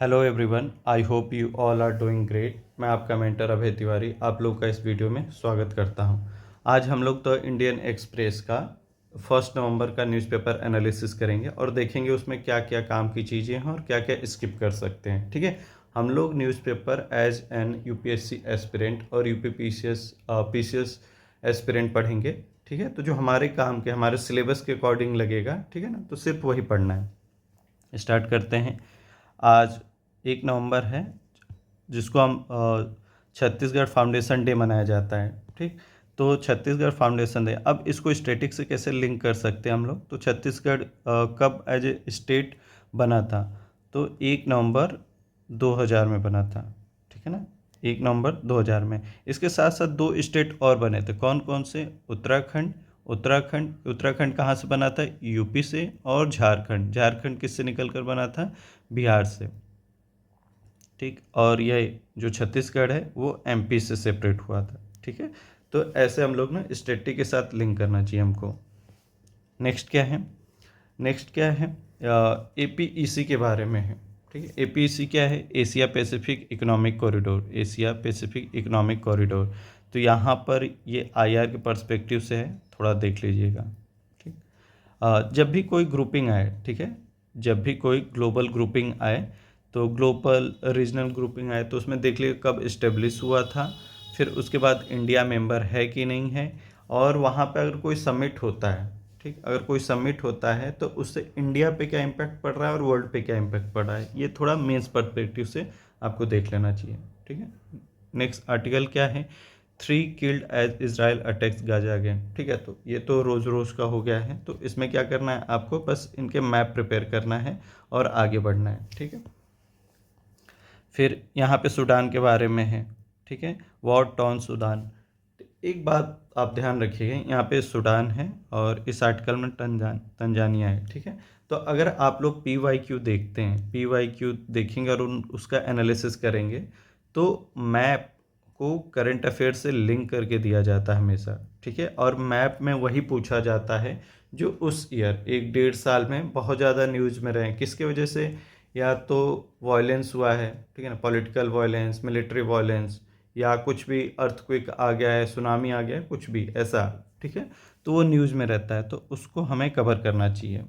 Hello everyone, I hope you all are doing great. मैं आपका mentor अभय तिवारी आप लोग का इस वीडियो में स्वागत करता हूं। आज हम लोग तो इंडियन एक्सप्रेस का 1 नवंबर का न्यूज़पेपर एनालिसिस करेंगे और देखेंगे उसमें क्या क्या काम की चीज़ें हैं और क्या क्या स्किप कर सकते हैं। ठीक है, हम लोग newspaper as an UPSC aspirant और यूपी पीसीएस एस्पिरेंट पढ़ेंगे। ठीक है, तो जो हमारे काम के हमारे सिलेबस के अकॉर्डिंग लगेगा, ठीक है ना, तो सिर्फ वही पढ़ना है। स्टार्ट करते हैं। आज 1 नवंबर है, जिसको हम छत्तीसगढ़ फाउंडेशन डे मनाया जाता है। ठीक, तो छत्तीसगढ़ फाउंडेशन डे, अब इसको स्टेटिक से कैसे लिंक कर सकते हैं हम लोग। तो छत्तीसगढ़ कब एज ए स्टेट बना था, तो 1 नवंबर 2000 में बना था। ठीक है ना, 1 नवंबर 2000 में। इसके साथ साथ दो स्टेट और बने थे, कौन कौन से? उत्तराखंड। उत्तराखंड कहाँ से बना था? यूपी से। और झारखंड किससे निकल कर बना था? बिहार से। ठीक, और ये जो छत्तीसगढ़ है वो एमपी से सेपरेट हुआ था। ठीक है, तो ऐसे हम लोग ना स्टेटिक के साथ लिंक करना चाहिए हमको। नेक्स्ट क्या है एपीईसी के बारे में है। ठीक है, एपीईसी क्या है? Asia Pacific economic corridor. तो यहाँ पर ये आईआर के पर्सपेक्टिव से है, थोड़ा देख लीजिएगा। ठीक, जब भी कोई ग्रुपिंग आए, ठीक है, जब भी कोई ग्लोबल ग्रुपिंग आए, तो ग्लोबल रीजनल ग्रुपिंग आए तो उसमें देख लीजिए कब इस्टेब्लिश हुआ था, फिर उसके बाद इंडिया मेंबर है कि नहीं है, और वहाँ पे अगर कोई समिट होता है, ठीक, अगर कोई समिट होता है तो उससे इंडिया पे क्या इम्पैक्ट पड़ रहा है और वर्ल्ड पे क्या इम्पैक्ट पड़ रहा है, ये थोड़ा मेंस पर्सपेक्टिव से आपको देख लेना चाहिए। ठीक है, नेक्स्ट आर्टिकल क्या है? 3 killed as Israel attacks Gaza again. ठीक है, तो ये तो रोज़ रोज़ का हो गया है, तो इसमें क्या करना है आपको? बस इनके मैप प्रिपेयर करना है और आगे बढ़ना है। ठीक है, फिर यहाँ पे सूडान के बारे में है। ठीक है, वॉर टॉन सूडान। एक बात आप ध्यान रखिएगा, यहाँ पे सूडान है और इस आर्टिकल में तंजानिया है। ठीक है, तो अगर आप लोग पीवाईक्यू देखते हैं, पीवाईक्यू देखेंगे और उसका एनालिसिस करेंगे, तो मैप को करंट अफेयर से लिंक करके दिया जाता है हमेशा। ठीक है, और मैप में वही पूछा जाता है जो उस ईयर 1 डेढ़ साल में बहुत ज़्यादा न्यूज़ में रहे, किसके वजह से? या तो वायलेंस हुआ है, ठीक है ना, पॉलिटिकल वायलेंस, मिलिट्री वायलेंस, या कुछ भी अर्थक्वेक आ गया है, सुनामी आ गया है, कुछ भी ऐसा। ठीक है, तो वो न्यूज़ में रहता है, तो उसको हमें कवर करना चाहिए।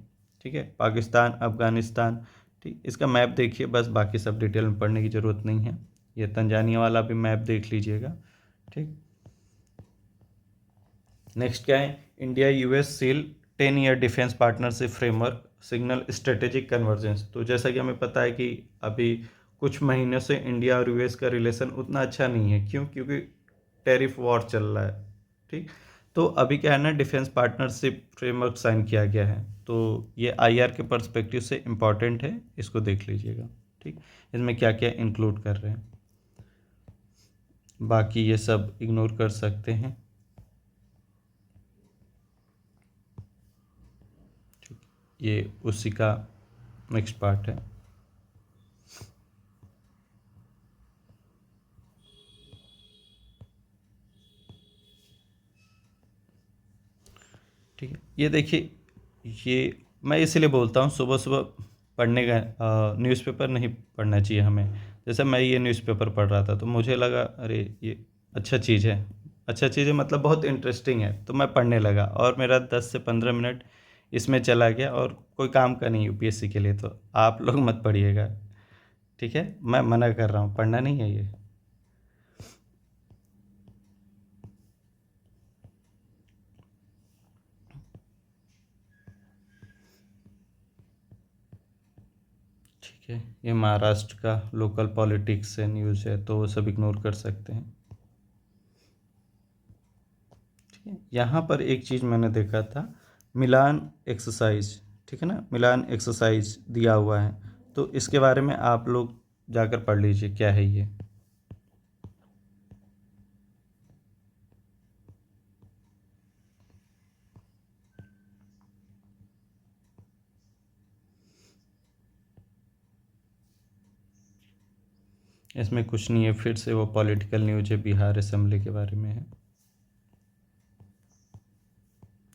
ठीक है, पाकिस्तान, अफगानिस्तान। ठीक, इसका मैप देखिए, बस बाकी सब डिटेल में पढ़ने की ज़रूरत नहीं है। ये तंजानिया वाला भी मैप देख लीजिएगा। ठीक, नेक्स्ट क्या है? India US seal 10 year defence partnership framework signal strategic convergence. तो जैसा कि हमें पता है कि अभी कुछ महीनों से इंडिया और यूएस का रिलेशन उतना अच्छा नहीं है। क्यों? क्योंकि टैरिफ वॉर चल रहा है। ठीक, तो अभी क्या है ना, डिफेंस पार्टनरशिप फ्रेमवर्क साइन किया गया है, तो ये आईआर के पर्सपेक्टिव से इम्पॉर्टेंट है, इसको देख लीजिएगा। ठीक, इसमें क्या क्या इंक्लूड कर रहे हैं, बाकी ये सब इग्नोर कर सकते हैं। ये उसी का नेक्स्ट पार्ट है। ठीक है, ये देखिए, ये मैं इसीलिए बोलता हूँ सुबह सुबह पढ़ने का न्यूज़पेपर नहीं पढ़ना चाहिए हमें। जैसे मैं ये न्यूज़पेपर पढ़ रहा था तो मुझे लगा अरे ये अच्छा चीज़ है, अच्छा चीज़ है मतलब बहुत इंटरेस्टिंग है, तो मैं पढ़ने लगा और मेरा 10 से 15 मिनट इसमें चला गया, और कोई काम का नहीं यूपीएससी के लिए। तो आप लोग मत पढ़िएगा। ठीक है, मैं मना कर रहा हूँ, पढ़ना नहीं है ये। ठीक है, ये महाराष्ट्र का लोकल पॉलिटिक्स से न्यूज़ है, तो वो सब इग्नोर कर सकते हैं। ठीक है, यहाँ पर एक चीज़ मैंने देखा था, मिलान एक्सरसाइज। ठीक है ना, मिलान एक्सरसाइज दिया हुआ है, तो इसके बारे में आप लोग जाकर पढ़ लीजिए क्या है ये। इसमें कुछ नहीं है, फिर से वो पॉलिटिकल न्यूज है, बिहार असेंबली के बारे में है।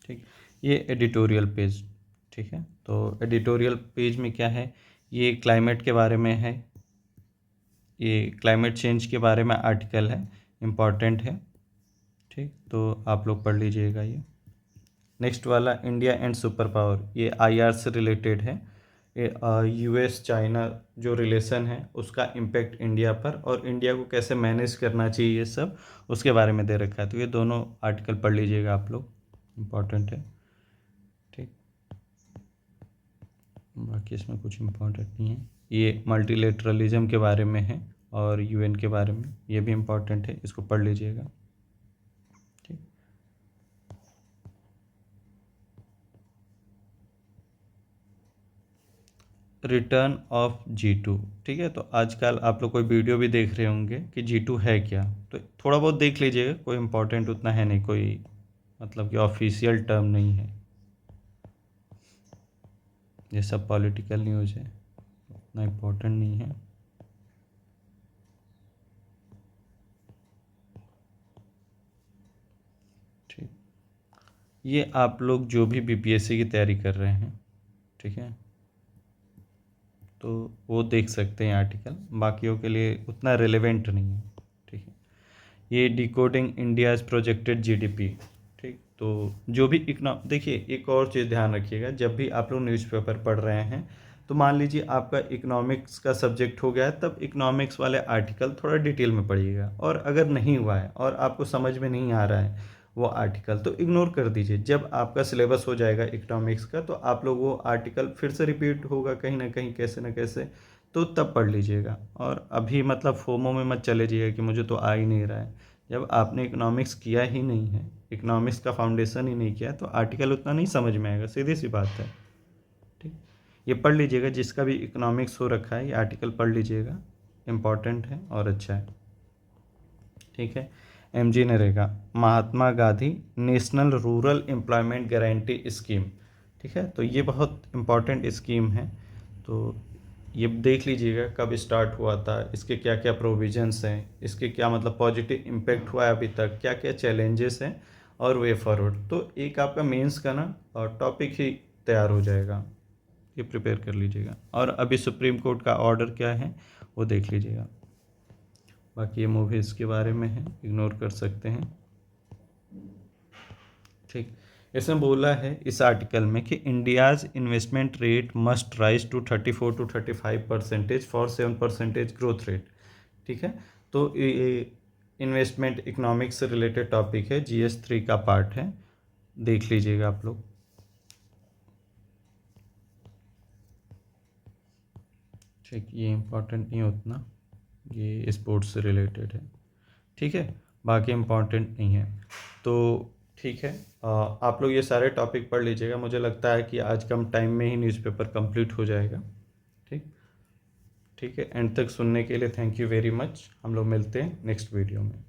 ठीक, ये एडिटोरियल पेज। ठीक है, तो एडिटोरियल पेज में क्या है, ये क्लाइमेट के बारे में है। ये क्लाइमेट चेंज के बारे में आर्टिकल है, इम्पॉर्टेंट है। ठीक, तो आप लोग पढ़ लीजिएगा ये। नेक्स्ट वाला इंडिया एंड सुपर पावर, ये आईआर से रिलेटेड है। ये यूएस चाइना जो रिलेशन है उसका इम्पैक्ट इंडिया पर और इंडिया को कैसे मैनेज करना चाहिए, ये सब उसके बारे में दे रखा है। तो ये दोनों आर्टिकल पढ़ लीजिएगा आप लोग, इम्पॉर्टेंट है। ठीक, बाकी इसमें कुछ इम्पोर्टेंट नहीं है। ये मल्टीलेटरलिज्म के बारे में है और यूएन के बारे में, ये भी इम्पॉर्टेंट है, इसको पढ़ लीजिएगा। ठीक, रिटर्न ऑफ G2। ठीक है, तो आजकल आप लोग कोई वीडियो भी देख रहे होंगे कि G2 है क्या, तो थोड़ा बहुत देख लीजिएगा, कोई इम्पोर्टेंट उतना है नहीं, कोई मतलब कि ऑफिशियल टर्म नहीं है, ये सब पॉलिटिकल न्यूज़ है, उतना इम्पोर्टेंट नहीं है। ठीक, ये आप लोग जो भी बीपीएससी की तैयारी कर रहे हैं, ठीक है, तो वो देख सकते हैं आर्टिकल, बाकियों के लिए उतना रिलेवेंट नहीं है। ठीक है, ये डिकोडिंग इंडियाज़ प्रोजेक्टेड जीडीपी। ठीक, तो जो भी देखिए एक और चीज़ ध्यान रखिएगा, जब भी आप लोग न्यूज़पेपर पढ़ रहे हैं तो मान लीजिए आपका इकोनॉमिक्स का सब्जेक्ट हो गया है, तब इकोनॉमिक्स वाले आर्टिकल थोड़ा डिटेल में पढ़िएगा, और अगर नहीं हुआ है और आपको समझ में नहीं आ रहा है वो आर्टिकल, तो इग्नोर कर दीजिए। जब आपका सिलेबस हो जाएगा इकोनॉमिक्स का तो आप लोग वो आर्टिकल फिर से रिपीट होगा कहीं ना कहीं, कैसे ना कैसे, तो तब पढ़ लीजिएगा। और अभी मतलब फोमो में मत चले जाइएगा कि मुझे तो आ ही नहीं रहा है। जब आपने इकोनॉमिक्स किया ही नहीं है, इकोनॉमिक्स का फाउंडेशन ही नहीं किया, तो आर्टिकल उतना नहीं समझ में आएगा, सीधी सी बात है। ठीक, ये पढ़ लीजिएगा, जिसका भी इकोनॉमिक्स हो रखा है ये आर्टिकल पढ़ लीजिएगा, इम्पॉर्टेंट है और अच्छा है। ठीक है, MG NREGA, Mahatma Gandhi national rural employment guarantee scheme. ठीक है, तो ये बहुत इम्पॉर्टेंट स्कीम है, तो ये देख लीजिएगा कब स्टार्ट हुआ था, इसके क्या क्या प्रोविजंस हैं, इसके क्या मतलब पॉजिटिव इम्पैक्ट हुआ है अभी तक, क्या क्या चैलेंजेस हैं और वे फॉरवर्ड। तो एक आपका मेंस का ना और टॉपिक ही तैयार हो जाएगा, ये प्रिपेयर कर लीजिएगा। और अभी सुप्रीम कोर्ट का ऑर्डर क्या है वो देख लीजिएगा। बाकी ये मूवीज़ के बारे में है, इग्नोर कर सकते हैं। ठीक, इसमें बोला है इस आर्टिकल में कि India's investment rate must rise to 34 to 35% for 7% growth rate. ठीक है, तो ये इन्वेस्टमेंट इकोनॉमिक्स से रिलेटेड टॉपिक है, GS3 का पार्ट है, देख लीजिएगा आप लोग। ठीक, ये इम्पोर्टेंट नहीं उतना, ये स्पोर्ट्स से रिलेटेड है। ठीक है, बाकी इम्पोर्टेंट नहीं है। तो ठीक है, आप लोग ये सारे टॉपिक पढ़ लीजिएगा, मुझे लगता है कि आज कम टाइम में ही न्यूज़पेपर कंप्लीट हो जाएगा। ठीक, ठीक है, एंड तक सुनने के लिए थैंक यू वेरी मच। हम लोग मिलते हैं नेक्स्ट वीडियो में।